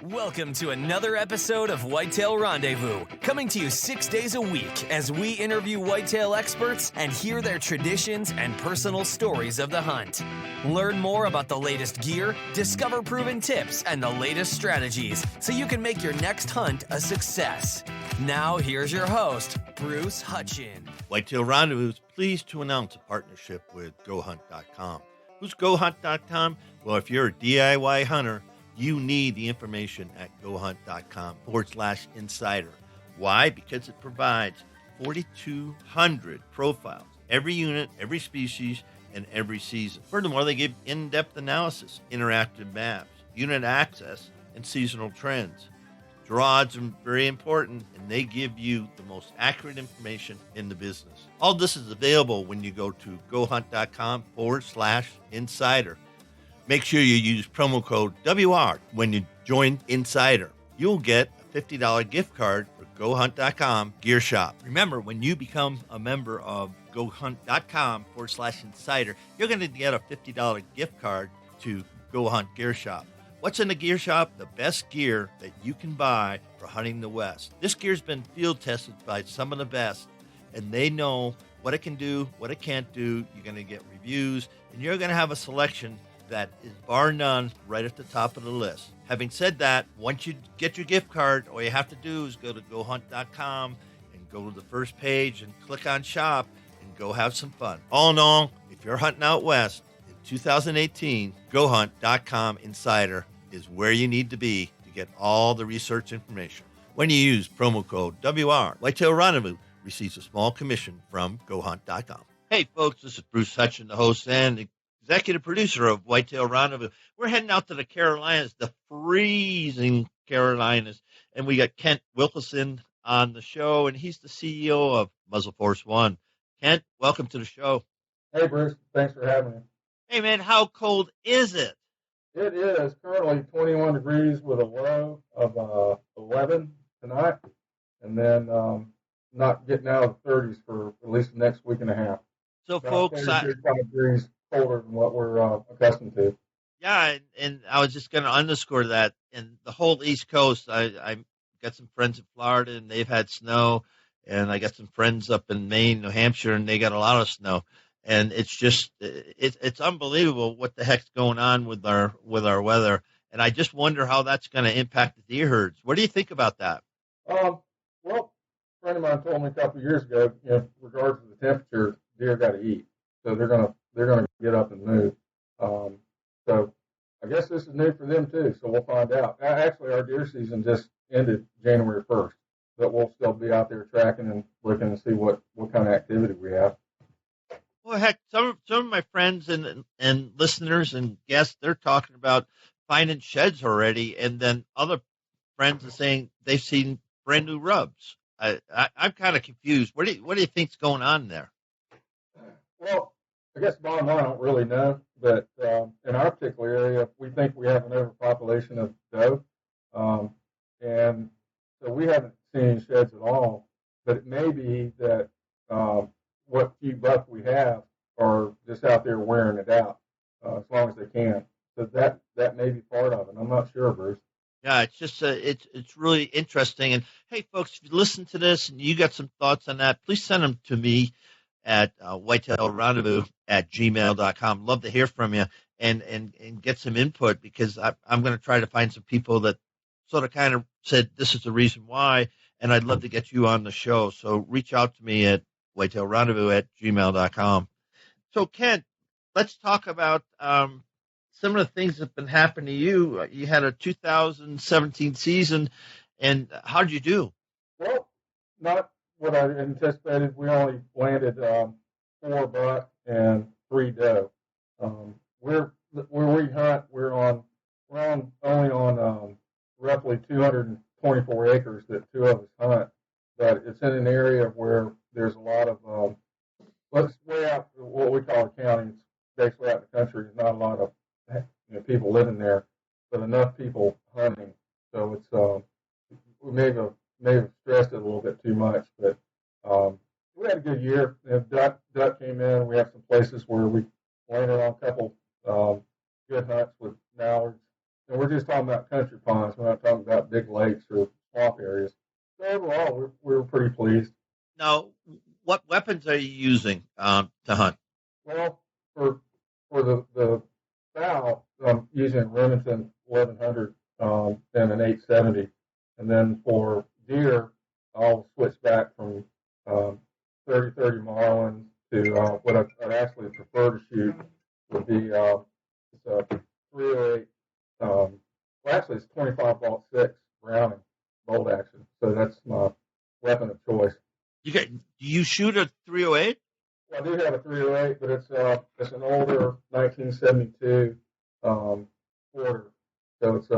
Welcome to another episode of Whitetail Rendezvous, coming to you 6 days a week as we interview whitetail experts and hear their traditions and personal stories of the hunt. Learn more about the latest gear, discover proven tips, and the latest strategies so you can make your next hunt a success. Now, here's your host, Bruce Hutchin. Whitetail Rendezvous is pleased to announce a partnership with GoHunt.com. Who's GoHunt.com? Well, if you're a DIY hunter, you need the information at GoHunt.com/insider. Why? Because it provides 4,200 profiles, every unit, every species, and every season. Furthermore, they give in-depth analysis, interactive maps, unit access, and seasonal trends. Draw odds are very important, and they give you the most accurate information in the business. All this is available when you go to GoHunt.com/insider. Make sure you use promo code WR when you join Insider. You'll get a $50 gift card for GoHunt.com Gear Shop. Remember, when you become a member of GoHunt.com/insider, you're going to get a $50 gift card to Go Hunt Gear Shop. What's in the gear shop? The best gear that you can buy for hunting the West. This gear's been field tested by some of the best, and they know what it can do, what it can't do. You're going to get reviews, and you're going to have a selection that is bar none right at the top of the list. Having said that, once you get your gift card, all you have to do is go to GoHunt.com and go to the first page and click on shop and go have some fun. All in all, if you're hunting out West in 2018, GoHunt.com Insider is where you need to be to get all the research information. When you use promo code WR, Whitetail Rendezvous receives a small commission from GoHunt.com. Hey folks, this is Bruce Hutchin, the host and executive producer of Whitetail Rendezvous. We're heading out to the Carolinas, the freezing Carolinas, and we got Kent Wilkinson on the show, and he's the CEO of Muzzle Force One. Kent, welcome to the show. Hey, Bruce. Thanks for having me. Hey, man, how cold is it? It is currently 21 degrees with a low of 11 tonight, and then not getting out of the 30s for at least the next week and a half. So, about folks, 35 degrees colder than what we're accustomed to. Yeah, and I was just going to underscore that. And the whole East Coast, I got some friends in Florida, and they've had snow. And I got some friends up in Maine, New Hampshire, and they got a lot of snow. And it's just, it's unbelievable what the heck's going on with our weather. And I just wonder how that's going to impact the deer herds. What do you think about that? Well, a friend of mine told me a couple of years ago, regardless of the temperature, deer got to eat. So they're gonna get up and move. So I guess this is new for them too. So we'll find out. Actually, our deer season just ended January 1st, but we'll still be out there tracking and looking and see what kind of activity we have. Well, heck, some of my friends and listeners and guests, they're talking about finding sheds already, and then other friends are saying they've seen brand new rubs. I'm kind of confused. What do you think's going on there? Well, I guess bottom line, I don't really know, but in our particular area, we think we have an overpopulation of doe, and so we haven't seen any sheds at all. But it may be that what few bucks we have are just out there wearing it out as long as they can. So that may be part of it. I'm not sure, Bruce. Yeah, it's just it's really interesting. And hey, folks, if you listen to this and you got some thoughts on that, please send them to me at whitetailrendezvous@gmail.com. Love to hear from you and get some input, because I'm going to try to find some people that sort of kind of said this is the reason why, and I'd love to get you on the show. So reach out to me at whitetailrendezvous@gmail.com. So Kent, let's talk about some of the things that have been happening to you. You had a 2017 season, and how did you do? Well, not what I anticipated. We only landed 4 buck and 3 doe. Where we hunt, we're only on roughly 224 acres that 2 of us hunt, but it's in an area where there's a lot of way out what we call a county. It's basically out in the country. There's not a lot of people living there, but enough people hunting. So it's we may have stressed it a little bit too much, but we had a good year. Duck came in. We have some places where we landed on a couple good hunts with mallards, and we're just talking about country ponds. We're not talking about big lakes or swamp areas. So overall, we're pretty pleased. Now, what weapons are you using to hunt? Well, for the fowl, I'm using a Remington 1100 and an 870, and then for deer, I'll switch back from 30-30 Marlin to what I'd actually prefer to shoot would be it's a 308. Well, actually, it's 25-06 Browning bolt action, so that's my weapon of choice. Do you shoot a 308? Well, I do have a 308, but it's an older 1972 quarter, so it's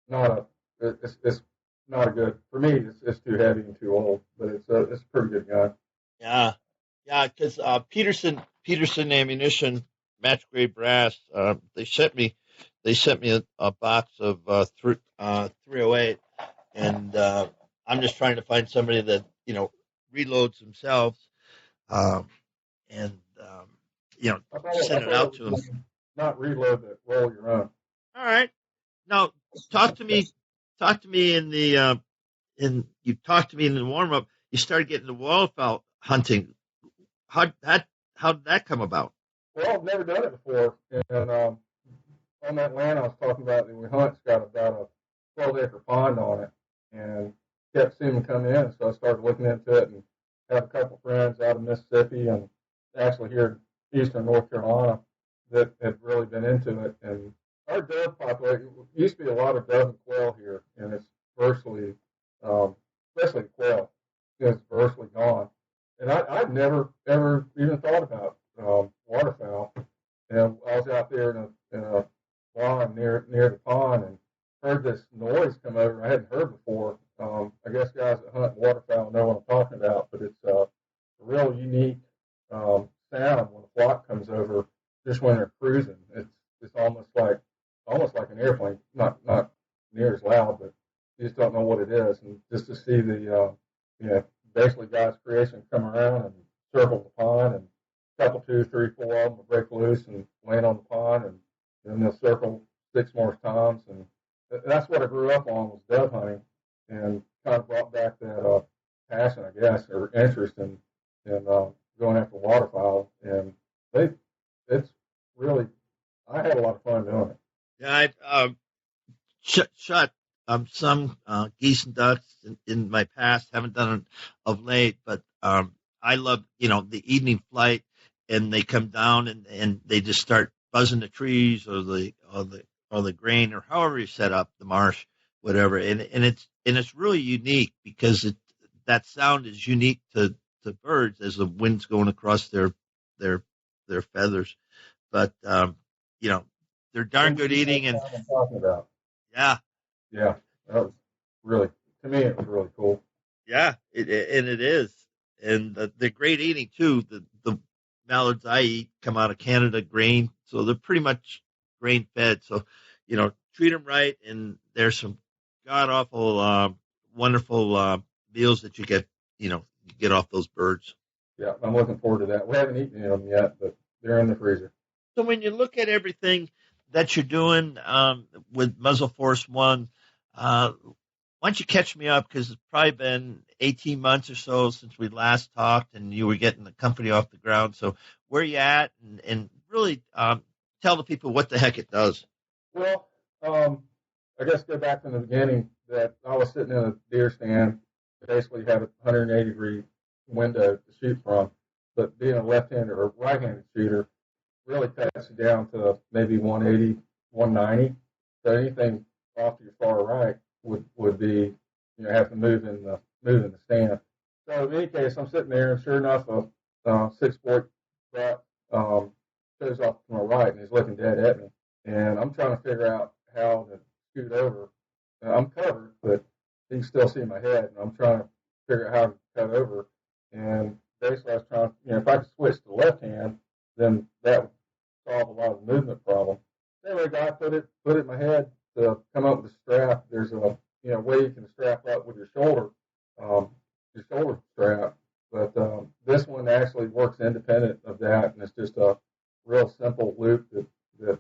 not a good for me. It's too heavy and too old, but it's a pretty good gun. Yeah, because Peterson Ammunition match grade brass. They sent me a box of 308, and I'm just trying to find somebody that reloads themselves, and send it out to them. Not reload, but roll your own. All right. Now talk to me in the you talked to me in the warm up. You started getting the waterfowl hunting. How did that come about? Well, I've never done it before, and on that land I was talking about that we hunt, it's got about a 12-acre pond on it, and kept seeing them come in, so I started looking into it, and have a couple friends out of Mississippi and actually here in eastern North Carolina that had really been into it. And our dove population used to be a lot of dove and quail here, and it's virtually, especially quail, it's virtually gone. And I'd never ever even thought about waterfowl. And I was out there in a lawn near the pond and heard this noise come over I hadn't heard before. I guess guys that hunt waterfowl know what I'm talking about, but it's a real unique sound when a flock comes over just when they're cruising. It's almost like an airplane, not near as loud, but you just don't know what it is. And just to see the basically God's creation come around and circle the pond, and a couple, 2, 3, 4 of them will break loose and land on the pond, and then they'll circle 6 more times. And that's what I grew up on, was dove hunting, and kind of brought back that passion, I guess, or interest in going after waterfowl. And it's really, I had a lot of fun doing it. Yeah, I've shot some geese and ducks in my past. Haven't done it of late, but I love the evening flight, and they come down and they just start buzzing the trees or the grain or however you set up the marsh, whatever. And it's really unique because that sound is unique to birds as the wind's going across their feathers. But they're darn good eating. And yeah, that was really, to me, it was really cool. Yeah, it is, and they're great eating too. The mallards I eat come out of Canada, grain, so they're pretty much grain fed. So treat them right, and there's some god awful wonderful meals that you get off those birds. Yeah, I'm looking forward to that. We haven't eaten any of them yet, but they're in the freezer. So when you look at everything that you're doing with Muzzle Force One, why don't you catch me up, because it's probably been 18 months or so since we last talked and you were getting the company off the ground. So where are you at, and really tell the people what the heck it does. Well, I guess go back from the beginning, that I was sitting in a deer stand, basically had a 180-degree window to shoot from, but being a left-handed or right-handed shooter really cuts you down to maybe 180, 190. So anything off to your far right would be, have to move in the stand. So in any case, I'm sitting there, and sure enough, a 6-point buck shows off to my right, and he's looking dead at me. And I'm trying to figure out how to scoot over. I'm covered, but you can still see my head, and I'm trying to figure out how to cut over. And basically, I was trying, if I could switch to the left hand, then that would solve a lot of the movement problem. Anyway, guy put it in my head to come up with a strap. There's a way you can strap up with your shoulder strap, but this one actually works independent of that, and it's just a real simple loop that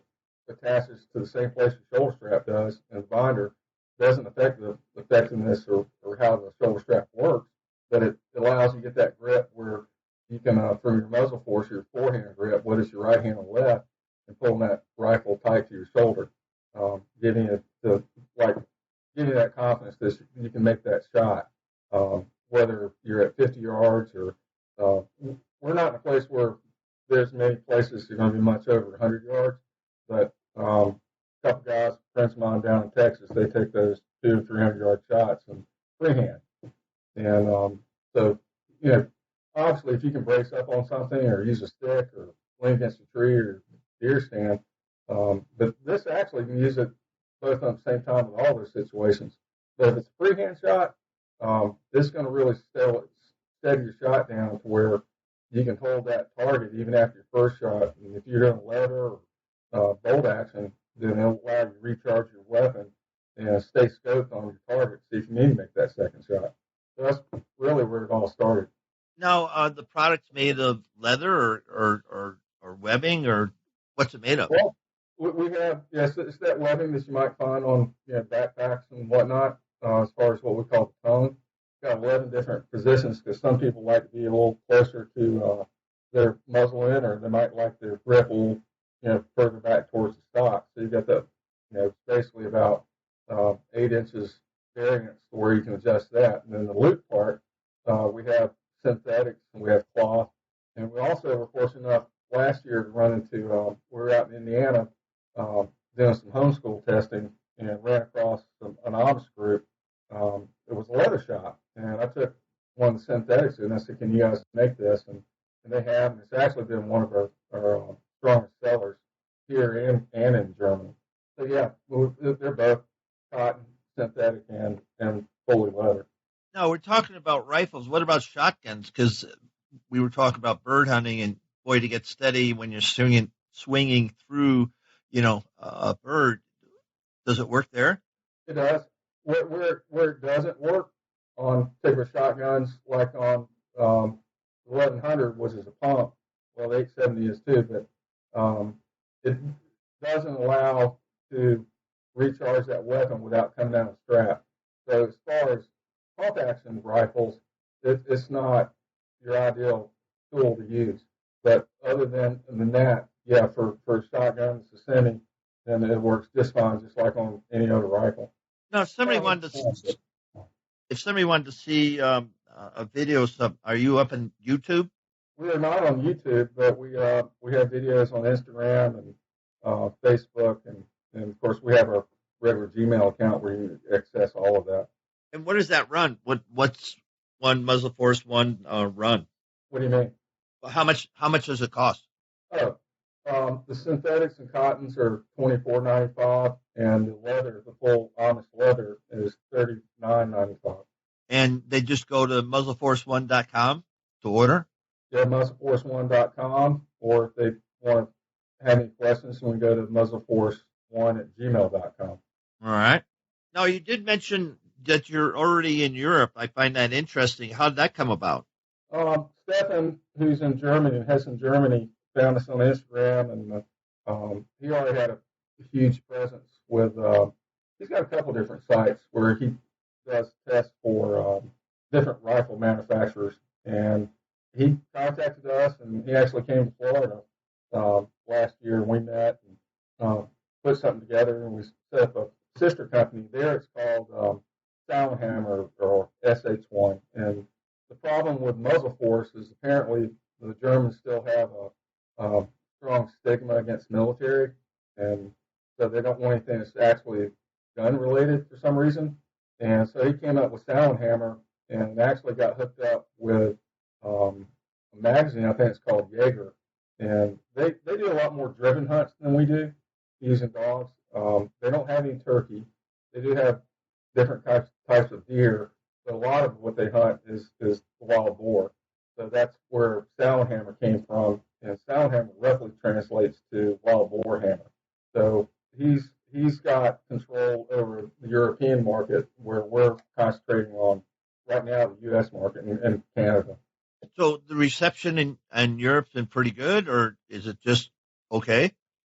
attaches to the same place your shoulder strap does, and the binder doesn't affect the effectiveness or how the shoulder strap works, but it allows you to get that grip where you can, from your muzzle force, your forehand grip, whether it's your right hand or left, and pulling that rifle tight to your shoulder, giving you that confidence that you can make that shot, whether you're at 50 yards or we're not in a place where there's many places you're going to be much over 100 yards, but a couple guys, friends of mine down in Texas, they take those 200 or 300 yard shots and freehand. And so, obviously, if you can brace up on something or use a stick or lean against a tree or deer stand, but this actually you can use it both at the same time with all those situations. But if it's a freehand shot, this is going to really steady your shot down to where you can hold that target even after your first shot. And if you're doing leather or bolt action, then it'll allow you to recharge your weapon and stay scoped on your target so if you need to make that second shot. So that's really where it all started. Now, the product's made of leather or webbing, or what's it made of? Well, we have, yes, it's that webbing that you might find on backpacks and whatnot, as far as what we call the tone. Got 11 different positions because some people like to be a little closer to their muzzle end, or they might like their grip a little, further back towards the stock. So you got that, it's basically about 8 inches variance to where you can adjust that. And then the loop part, we have synthetics and we have cloth. And we also were fortunate enough last year to run into, we were out in Indiana doing some homeschool testing and ran across an Amish group. It was a leather shop. And I took one of the synthetics and I said, can you guys make this? And they have. And it's actually been one of our strongest sellers here and in Germany. So, yeah, they're both cotton, synthetic, and fully leather. Now, we're talking about rifles. What about shotguns? Because we were talking about bird hunting, and boy, to get steady when you're swinging through, a bird. Does it work there? It does. Where it doesn't work on particular shotguns, like on 1100, which is a pump, well, the 870 is too, but it doesn't allow to recharge that weapon without coming down a strap. So as far as pump action rifles, it's not your ideal tool to use. But other than that, yeah, for shotguns, the semi, then it works just fine, just like on any other rifle. Now, if somebody wanted to see a video, are you up on YouTube? We are not on YouTube, but we have videos on Instagram and Facebook, and of course we have our regular Gmail account where you access all of that. And what does that run? What's one Muzzle Force One run? What do you mean? How much does it cost? The synthetics and cottons are $24.95, and the leather, the full Amish leather, is $39.95. And they just go to muzzleforce1.com to order? Yeah, muzzleforce1.com, or if they want to have any questions, we can go to muzzleforce1@gmail.com. All right. Now, you did mention that you're already in Europe. I find that interesting. How did that come about? Stefan, who's in Germany, Hessen, Germany, found us on Instagram, and he already had a huge presence with, he's got a couple different sites where he does tests for different rifle manufacturers, and he contacted us, and he actually came to Florida last year, and we met and put something together, and we set up a sister company there. It's called Soundhammer, or SH1, and the problem with Muzzle Force is apparently the Germans still have a strong stigma against military, and so they don't want anything that's actually gun related for some reason. And so he came up with Soundhammer and actually got hooked up with a magazine, I think it's called Jaeger, and they do a lot more driven hunts than we do using dogs. They don't have any turkey. They do have different types of deer, but a lot of what they hunt is the wild boar. So that's where Soundhammer came from, and Soundhammer roughly translates to wild boar hammer. So he's got control over the European market, where we're concentrating on right now the U.S. market and Canada. So the reception in Europe's been pretty good, or is it just okay?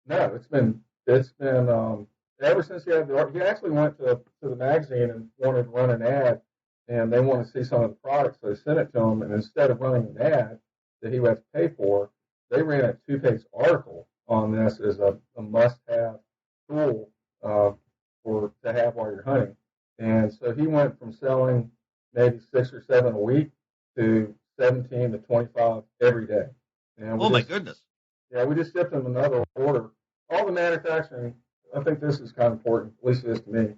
No, it's been it's been ever since he had he actually went to the magazine and wanted to run an ad, and they wanted to see some of the products, so they sent it to him, and instead of running an ad that he would have to pay for, they ran a 2-page article on this as a must-have tool to have while you're hunting. And so he went from selling maybe 6 or 7 a week to 17 to 25 every day. And my goodness. Yeah, we just shipped him another order. All the manufacturing, I think this is kind of important, at least it is to me.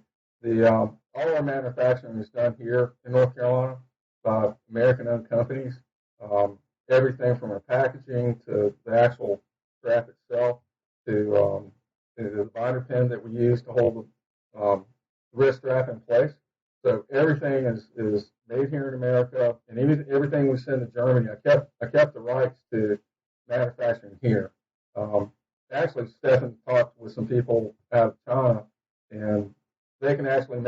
All our manufacturing is done here in North Carolina by American-owned companies. Everything from our packaging to the actual strap itself to the binder pin that we use to hold the wrist strap in place. So everything is made here in America, and even everything we send to Germany, I kept the rights to manufacturing here. Actually, Stephen talked with some people out of China, and they can actually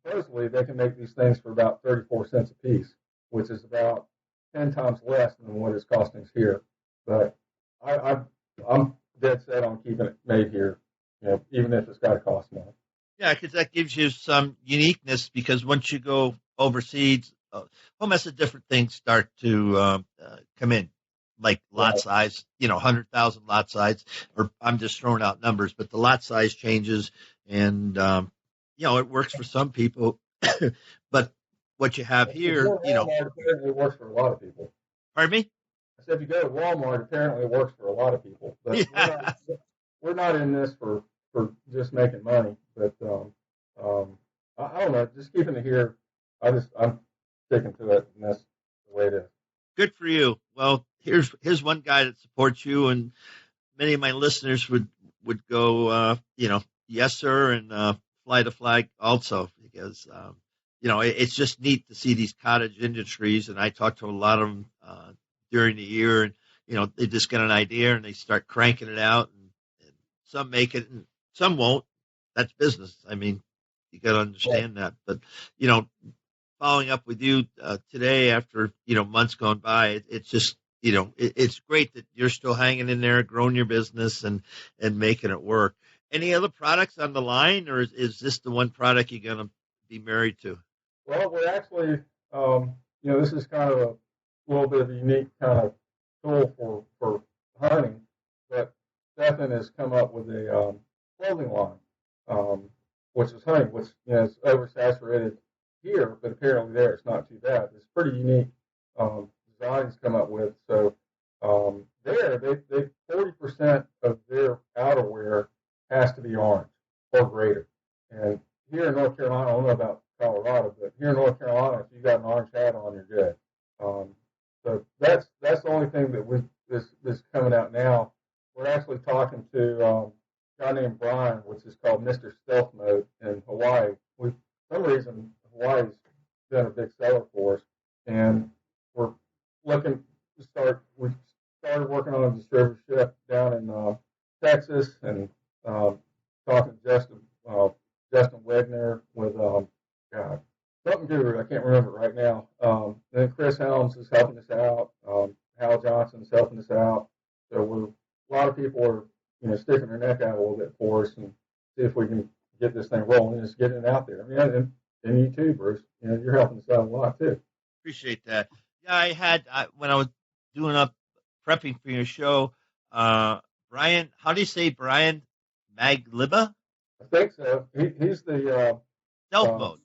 supposedly they can make these things for about 34 cents a piece, which is about 10 times less than what it's costing us here. But I'm dead set on keeping it made here, even if it's got to cost more. Yeah, because that gives you some uniqueness, because once you go overseas, a whole mess of different things start to come in, like lot size, 100,000 lot size, or I'm just throwing out numbers, but the lot size changes, and, it works for some people, but what you have here, Apparently it works for a lot of people. Pardon me? I said, if you go to Walmart, apparently it works for a lot of people. But yeah. we're not in this for just making money. But I don't know, just keeping it here, I'm sticking to it, and that's the way it is. Good for you. Well, here's one guy that supports you, and many of my listeners would go, yes, sir, and fly the flag also, because it's just neat to see these cottage industries, and I talk to a lot of them during the year, and they just get an idea and they start cranking it out, and some make it and some won't. That's business. I mean, you got to understand that. But following up with you today after months gone by, it's just it's great that you're still hanging in there, growing your business and making it work. Any other products on the line, or is this the one product you're going to be married to? Well, we're actually, this is kind of a little bit of a unique kind of tool for hunting, but Stephen has come up with a clothing line, which is hunting, which is oversaturated here, but apparently there it's not too bad. It's pretty unique design he's come up with. So they 40% of their outerwear has to be orange or greater. And here in North Carolina, I don't know about Colorado, but here in North Carolina, if you got an orange hat on, you're good. So that's the only thing that this coming out now. We're actually talking to a guy named Brian, which is called Mr. Stealth Mode in Hawaii. For some reason, Hawaii's been a big seller for us, and we're looking to start. We started working on a distributorship down in Texas, and talking to Justin Wegner with something guru. I can't remember it right now. And then Chris Helms is helping us out. Hal Johnson's helping us out. So a lot of people are sticking their neck out a little bit for us and see if we can get this thing rolling and just getting it out there. I mean, and you too, Bruce. You're helping us out a lot too. Appreciate that. Yeah, when I was doing prepping for your show, Brian. How do you say Brian Magliba? I think so. He's the stealth mode.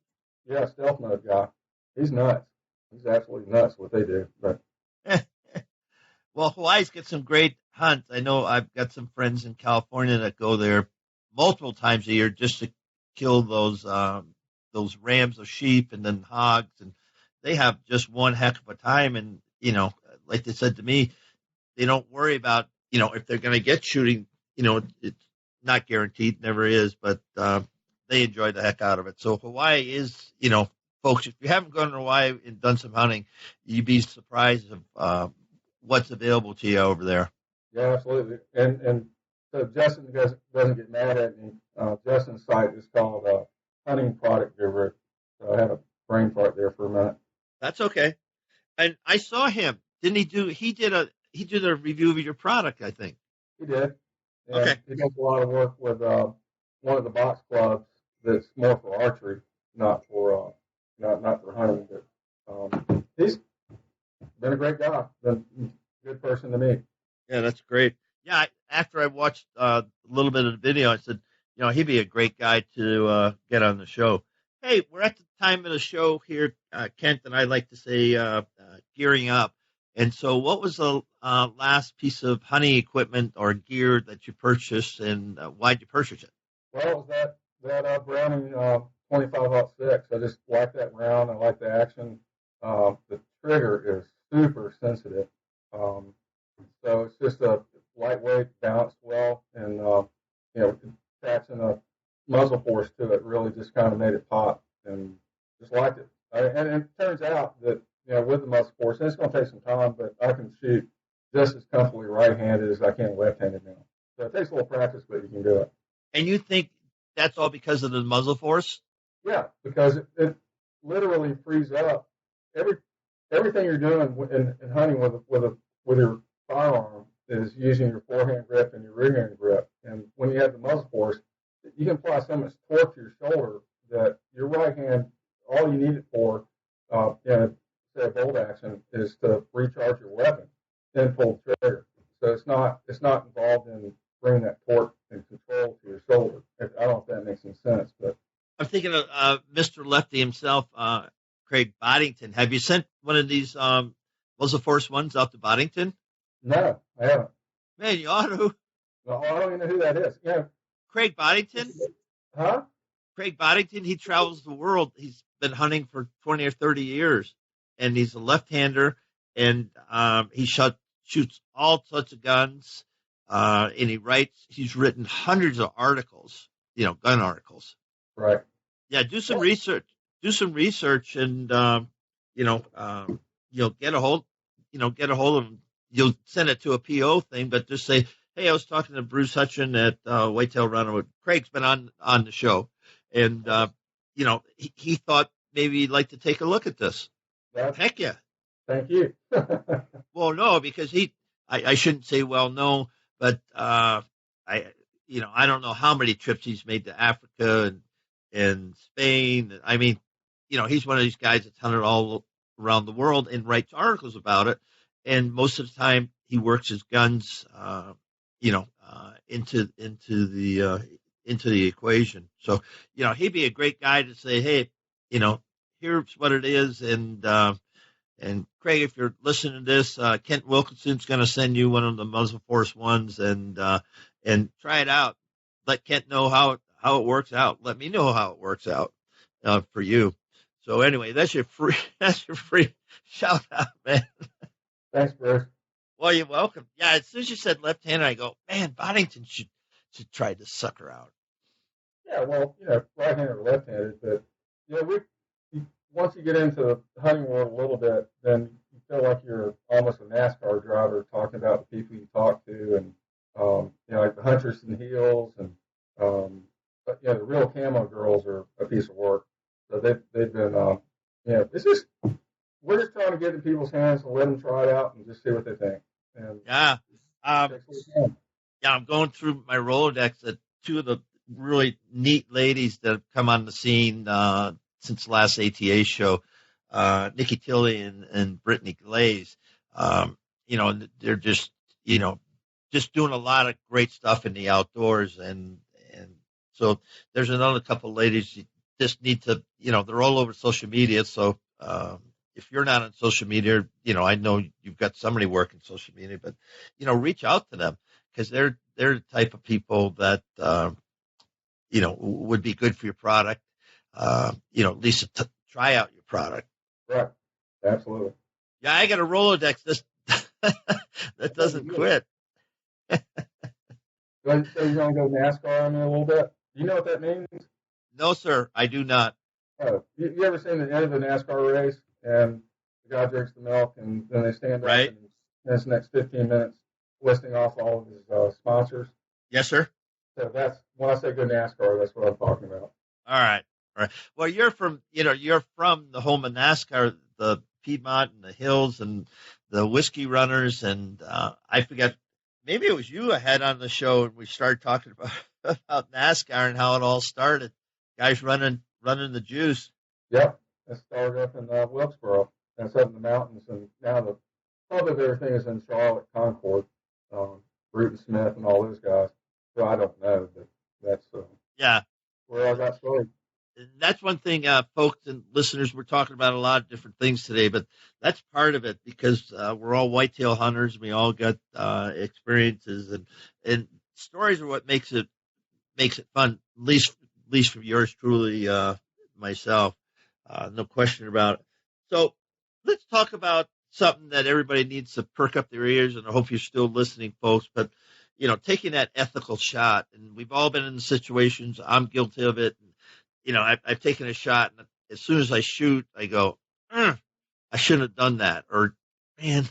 Yeah, stealth mode guy. He's nuts. He's absolutely nuts what they do. But well, Hawaii's got some great hunts. I know I've got some friends in California that go there multiple times a year just to kill those rams of sheep and then hogs, and they have just one heck of a time. And like they said to me, they don't worry about if they're going to get shooting. It's not guaranteed, never is, but they enjoy the heck out of it. So Hawaii is, folks, if you haven't gone to Hawaii and done some hunting, you'd be surprised of what's available to you over there. Yeah, absolutely. And so Justin doesn't get mad at me. Justin's site is called Hunting Product Guru. So I had a brain fart there for a minute. That's okay. And I saw him. Didn't he do? He did a review of your product, I think. He did. And Okay. he does a lot of work with one of the box clubs that's more for archery, not for hunting. But he's been a great guy, been a good person to meet. Yeah, that's great. Yeah, after I watched a little bit of the video, I said, he'd be a great guy to get on the show. Hey, we're at the time of the show here, Kent, and I like to say gearing up. And so what was the last piece of hunting equipment or gear that you purchased, and why'd you purchase it? Well, it was that Browning 25-06. I just like that round. I like the action. The trigger is super sensitive. So it's just a lightweight, balanced well, and attaching a muzzle force to it really just kind of made it pop, and just liked it. And it turns out that with the muzzle force, and it's going to take some time, but I can shoot just as comfortably right-handed as I can left-handed now. So it takes a little practice, but you can do it. And you think that's all because of the muzzle force? Yeah, because it literally frees up everything you're doing in hunting with your firearm is using your forehand grip and your rear hand grip. And when you have the muzzle force, you can apply so much torque to your shoulder that your right hand, all you need it for, say a bolt action, is to recharge your weapon, then pull the trigger. So it's not involved in bringing that torque and control to your shoulder. I don't know if that makes any sense, but I'm thinking of Mr. Lefty himself, Craig Boddington. Have you sent one of these Muzzle Force Ones out to Boddington? no, I haven't. Man, you ought to. No, I don't even know who that is. Yeah. Craig Boddington? Huh? Craig Boddington, he travels the world. He's been hunting for 20 or 30 years, and he's a left-hander, and he shoots all sorts of guns, and he's written hundreds of articles, gun articles. Right. Yeah, do some research, and, you'll get a hold of him. You'll send it to a PO thing, but just say, hey, I was talking to Bruce Hutchin at Whitetail Runner. Craig's been on the show, and he thought maybe you'd like to take a look at this. Heck yeah! Thank you. Well, no, because I shouldn't say well, no, but I don't know how many trips he's made to Africa and Spain. I mean, he's one of these guys that's hunted all around the world and writes articles about it. And most of the time, he works his guns, into the equation. So, he'd be a great guy to say, hey, here's what it is. And Craig, if you're listening to this, Kent Wilkinson's going to send you one of the Muzzle Force Ones, and try it out. Let Kent know how it works out. Let me know how it works out for you. So anyway, that's your free shout out, man. Thanks, Bruce. Well, you're welcome. Yeah, as soon as you said left-handed, I go, man, Boddington should try this sucker out. Yeah, well, right-handed or left-handed, but once you get into the hunting world a little bit, then you feel like you're almost a NASCAR driver talking about the people you talk to, and like the Hunters and Heels, and but the real camo girls are a piece of work. So they've been it's just we're just trying to get in people's hands and let them try it out and just see what they think. And yeah, I'm going through my Rolodex at two of the really neat ladies that have come on the scene since the last ATA show, Nikki Tilley and Brittany Glaze. They're just doing a lot of great stuff in the outdoors, and so there's another couple ladies you just need to, they're all over social media. So if you're not on social media, I know you've got somebody working social media, but reach out to them, because they're the type of people that would be good for your product. At least to try out your product. Right. Absolutely. Yeah, I got a Rolodex that doesn't quit. So you're going to go NASCAR on me a little bit? Do you know what that means? No, sir, I do not. Oh, you ever seen the end of the NASCAR race and the guy drinks the milk and then they stand up right. and spends the next 15 minutes listing off all of his sponsors? Yes, sir. So that's when I say go NASCAR, that's what I'm talking about. All right. Well, you're from the home of NASCAR, the Piedmont and the Hills and the Whiskey Runners, and I forget maybe it was you I had on the show, and we started talking about about NASCAR and how it all started. Guys running the juice. Yep. It started up in Wilkesboro. That's up in the mountains, and now the bulk of everything is in Charlotte, Concord, Bruton Smith, and all those guys. So I don't know, but that's Yeah, where I got started. that's one thing, folks and listeners. We're talking about a lot of different things today, but that's part of it because we're all whitetail hunters. We all got experiences, and stories are what makes it fun. At least from yours truly, myself. No question about it. So let's talk about something that everybody needs to perk up their ears, and I hope you're still listening, folks. But taking that ethical shot, and we've all been in situations. I'm guilty of it. I've taken a shot, and as soon as I shoot, I go, I shouldn't have done that, or man,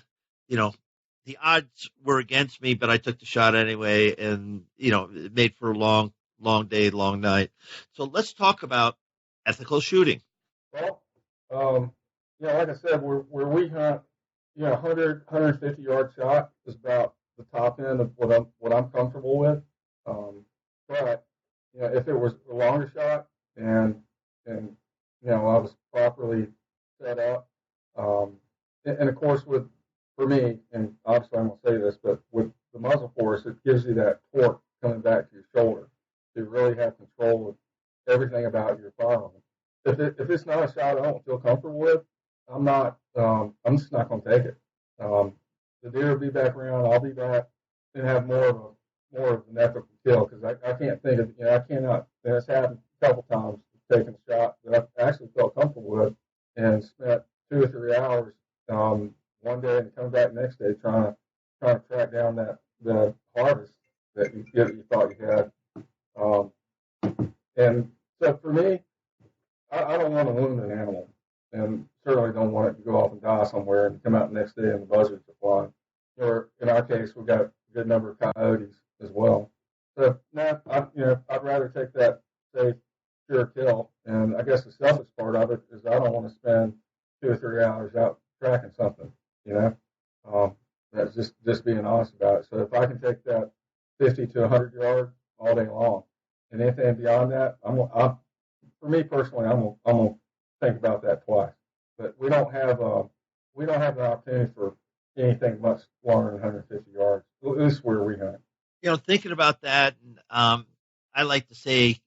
the odds were against me, but I took the shot anyway, and it made for a long day, long night. So let's talk about ethical shooting. Well, like I said, where we hunt, 100, 150-yard shot is about the top end of what I'm comfortable with. But if it was a longer shot and I was properly set up, and of course for me, and obviously I'm gonna say this, but with the muzzle force, it gives you that torque coming back to your shoulder. So you really have control of everything about your firearm. If it's not a shot I don't feel comfortable with, I'm just not going to take it. The deer will be back around, I'll be back, and have more of an ethical kill because I can't think of I cannot. And it's happened a couple times taking a shot that I actually felt comfortable with and spent 2 or 3 hours one day and come back the next day trying to track down the harvest that you thought you had. And so for me, I don't want to wound an animal, and certainly don't want it to go off and die somewhere and come out the next day and the buzzards are flying. Or in our case, we've got a good number of coyotes as well. So I'd rather take that safe, sure kill. And I guess the selfish part of it is I don't want to spend 2 or 3 hours out tracking something. That's just being honest about it. So if I can take that 50 to 100 yard all day long, and anything beyond that, for me personally, I'm gonna think about that twice. But we don't have an opportunity for anything much longer than 150 yards. At least where we hunt. Thinking about that, I like to say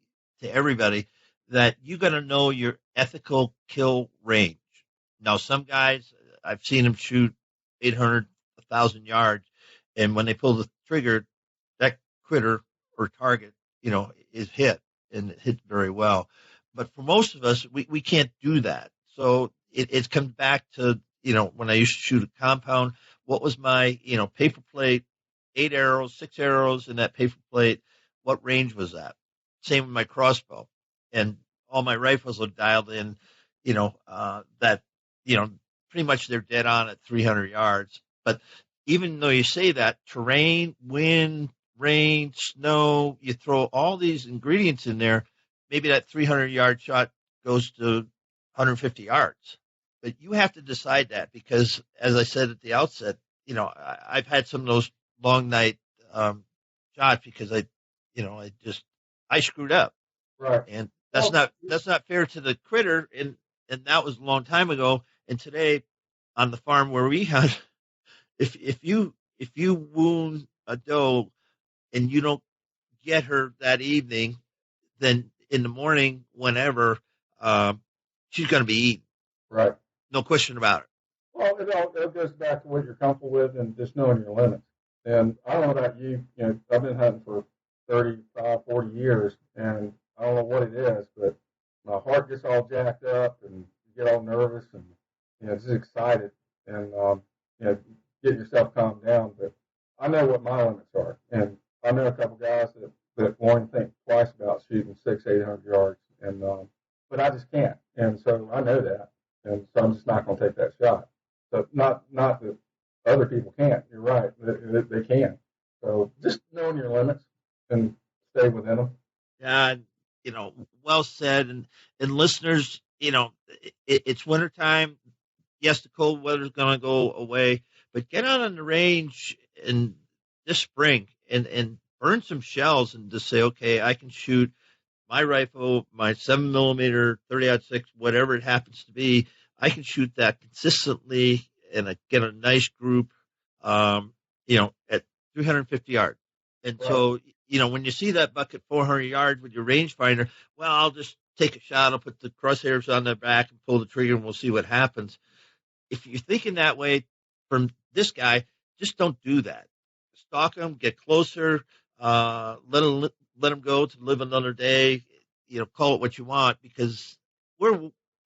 to everybody that you got to know your ethical kill range. Now, some guys, I've seen them shoot 800, 1,000 yards, and when they pull the trigger, that critter or target, is hit and hit very well. But for most of us, we can't do that. So it comes back to, when I used to shoot a compound, what was my, paper plate, 8 arrows, 6 arrows in that paper plate, what range was that? Same with my crossbow. And all my rifles are dialed in, that, pretty much they're dead on at 300 yards. But even though you say that, terrain, wind, rain, snow, you throw all these ingredients in there, maybe that 300-yard shot goes to 150 yards. But you have to decide that because, as I said at the outset, I've had some of those long night shots because I screwed up. Right. And that's not fair to the critter. And that was a long time ago. And today on the farm where we hunt, if you wound a doe and you don't get her that evening, then in the morning, whenever, she's going to be eaten. Right. No question about it. Well, it goes back to what you're comfortable with and just knowing your limits. And I don't know about you, I've been hunting for 35, 40 years, and I don't know what it is, but my heart gets all jacked up and you get all nervous and, just excited and, get yourself calmed down. But I know what my limits are. And I know a couple guys that won't think twice about shooting 600, 800 yards. And, but I just can't. And so I know that. And so I'm just not going to take that shot. So not that other people can't. You're right. They can. So just knowing your limits and stay within them. Yeah, well said. And listeners, it's wintertime. Yes, the cold weather's going to go away, but get out on the range and this spring and burn some shells and just say, okay, I can shoot my rifle, my 7mm, 30-06, whatever it happens to be. I can shoot that consistently and get a nice group, at 350 yards. And Right. so, when you see that buck at 400 yards with your rangefinder, well, I'll just take a shot. I'll put the crosshairs on their back and pull the trigger, and we'll see what happens. If you're thinking that way from this guy, just don't do that. Stalk him, get closer, let him go to live another day. Call it what you want, because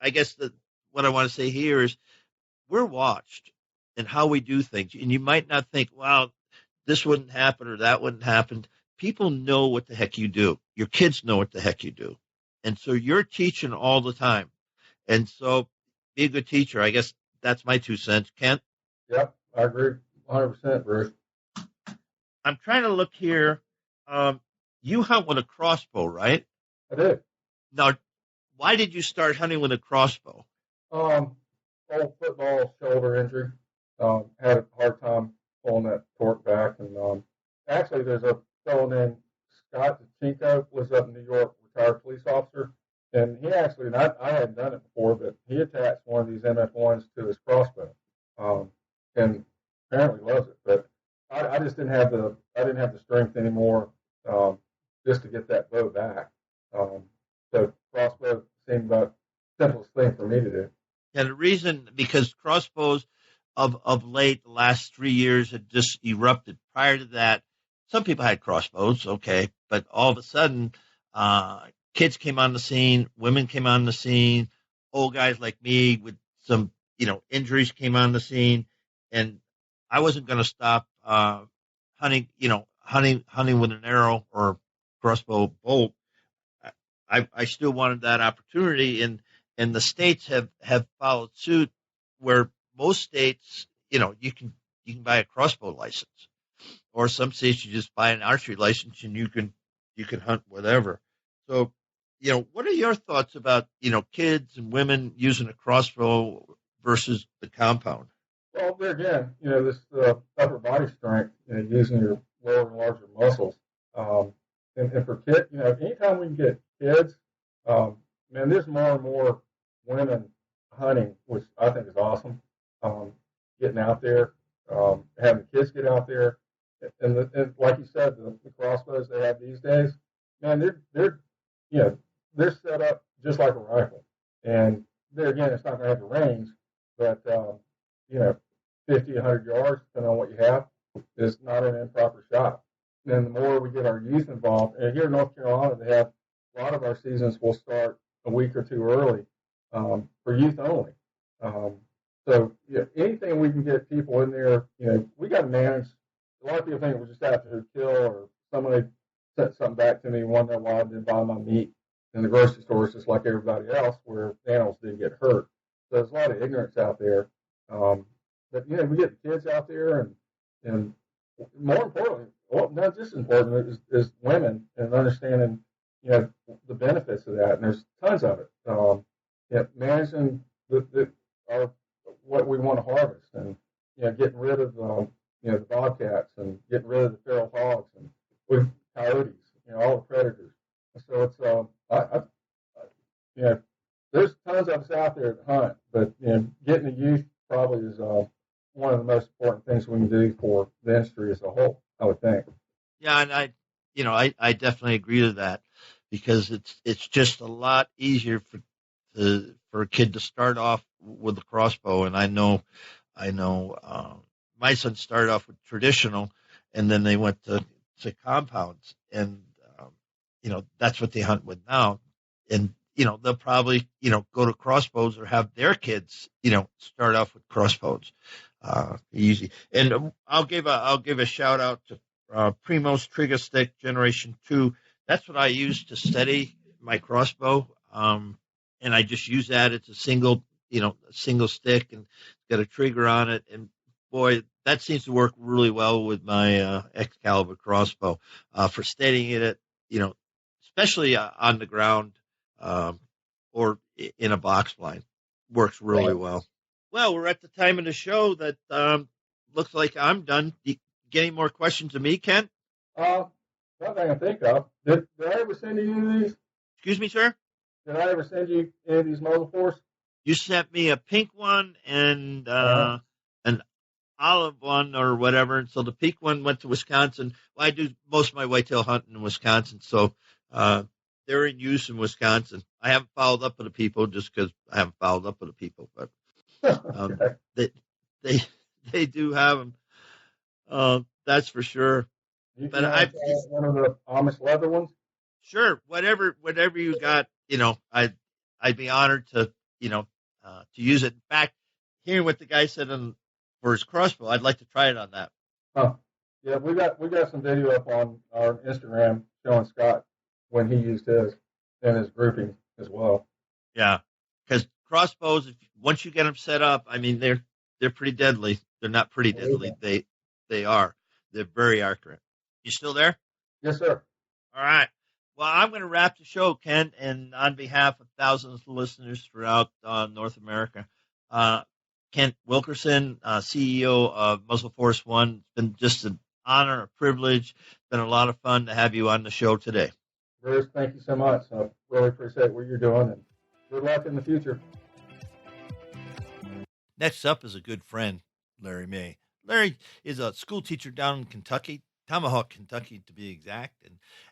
I guess what I want to say here is we're watched in how we do things. And you might not think, wow, this wouldn't happen or that wouldn't happen. People know what the heck you do. Your kids know what the heck you do. And so you're teaching all the time. And so be a good teacher. I guess that's my 2 cents. Kent? Yep, I agree 100%, Bruce. I'm trying to look here. You hunt with a crossbow, right? I do. Now, why did you start hunting with a crossbow? Old football shoulder injury. Had a hard time pulling that torque back. And actually, there's a fellow named Scott DeChinko, lives up in New York, retired police officer. And he actually, and I hadn't done it before, but he attached one of these MF1s to his crossbow, and apparently loves it. But I just didn't have the strength anymore, just to get that bow back. So crossbow seemed about the simplest thing for me to do. And the reason, because crossbows of late, the last 3 years had just erupted. Prior to that, some people had crossbows, okay, but all of a sudden, kids came on the scene, women came on the scene, old guys like me with some, injuries came on the scene, and I wasn't going to stop hunting with an arrow or crossbow bolt. I still wanted that opportunity, and the states have followed suit, where most states, you can buy a crossbow license, or some states you just buy an archery license and you can hunt whatever. So, what are your thoughts about, kids and women using a crossbow versus the compound? Well, there again, this upper body strength, using your lower and larger muscles. And for kids, anytime we can get kids, man, there's more and more women hunting, which I think is awesome. Getting out there, having kids get out there, and like you said, the crossbows they have these days, man, they're set up just like a rifle. And there again, it's not going to have the range, but 50, 100 yards, depending on what you have, is not an improper shot. And the more we get our youth involved, and here in North Carolina, they have a lot of our seasons will start a week or two early for youth only. So anything we can get people in there, we got to manage. A lot of people think we're just out to kill, or somebody sent something back to me and wonder why I didn't buy my meat in the grocery stores just like everybody else, where animals didn't get hurt. So there's a lot of ignorance out there. But we get the kids out there, and more importantly, well, not just important, is women and understanding the benefits of that. And there's tons of it. Managing what we want to harvest, and getting rid of the bobcats, and getting rid of the feral hogs, and with coyotes, all the predators. So it's there's tons of us out there that hunt, but getting the youth probably is one of the most important things we can do for the industry as a whole, I would think. Yeah, and I definitely agree to that, because it's just a lot easier for a kid to start off with a crossbow. And I know my son started off with traditional, and then they went to compounds, and that's what they hunt with now. And they'll probably go to crossbows, or have their kids start off with crossbows. Easy. And I'll give a shout out to Primos Trigger Stick Generation 2. That's what I use to steady my crossbow. And I just use that. It's a single stick, and it's got a trigger on it. And boy, that seems to work really well with my Excalibur crossbow for steadying it, especially on the ground or in a box blind. Works really well. Well, we're at the time of the show that looks like I'm done. get any more questions of me, Ken? Not that I can think of. Did I ever send you any of these? Excuse me, sir? Did I ever send you any of these Muzzle Force? You sent me a pink one and an olive one or whatever. And so the pink one went to Wisconsin. Well, I do most of my whitetail hunting in Wisconsin, so they're in use in Wisconsin. I haven't followed up with the people just because I haven't followed up with the people, but they do have them. That's for sure. But I one of the Amish leather ones. Sure, whatever you got, I'd be honored to use it. In fact, hearing what the guy said for his crossbow, I'd like to try it on that. Oh, yeah, we got some video up on our Instagram showing Scott when he used his and his grouping as well. Yeah, because crossbows, once you get them set up, I mean they're pretty deadly. They're not pretty deadly. They are. They're very accurate. You still there? Yes, sir. All right. Well, I'm going to wrap the show, Ken, and on behalf of thousands of listeners throughout North America, Kent Wilkinson, CEO of Muzzle Force One, it's been just an honor, a privilege. It's been a lot of fun to have you on the show today. Bruce, thank you so much. I really appreciate what you're doing, and good luck in the future. Next up is a good friend, Larry May. Larry is a school teacher down in Kentucky, Tomahawk, Kentucky, to be exact.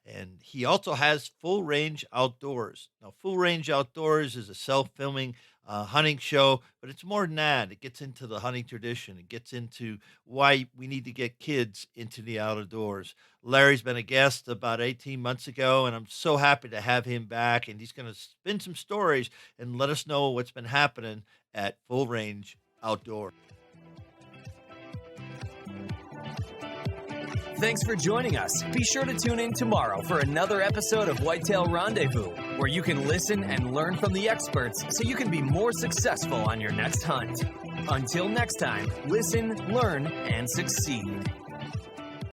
And he also has Full Range Outdoors. Now, Full Range Outdoors is a self-filming hunting show, but it's more than that. It gets into the hunting tradition. It gets into why we need to get kids into the outdoors. Larry's been a guest about 18 months ago, and I'm so happy to have him back. And he's going to spin some stories and let us know what's been happening at Full Range Outdoors. Thanks for joining us. Be sure to tune in tomorrow for another episode of Whitetail Rendezvous, where you can listen and learn from the experts so you can be more successful on your next hunt. Until next time, listen, learn, and succeed.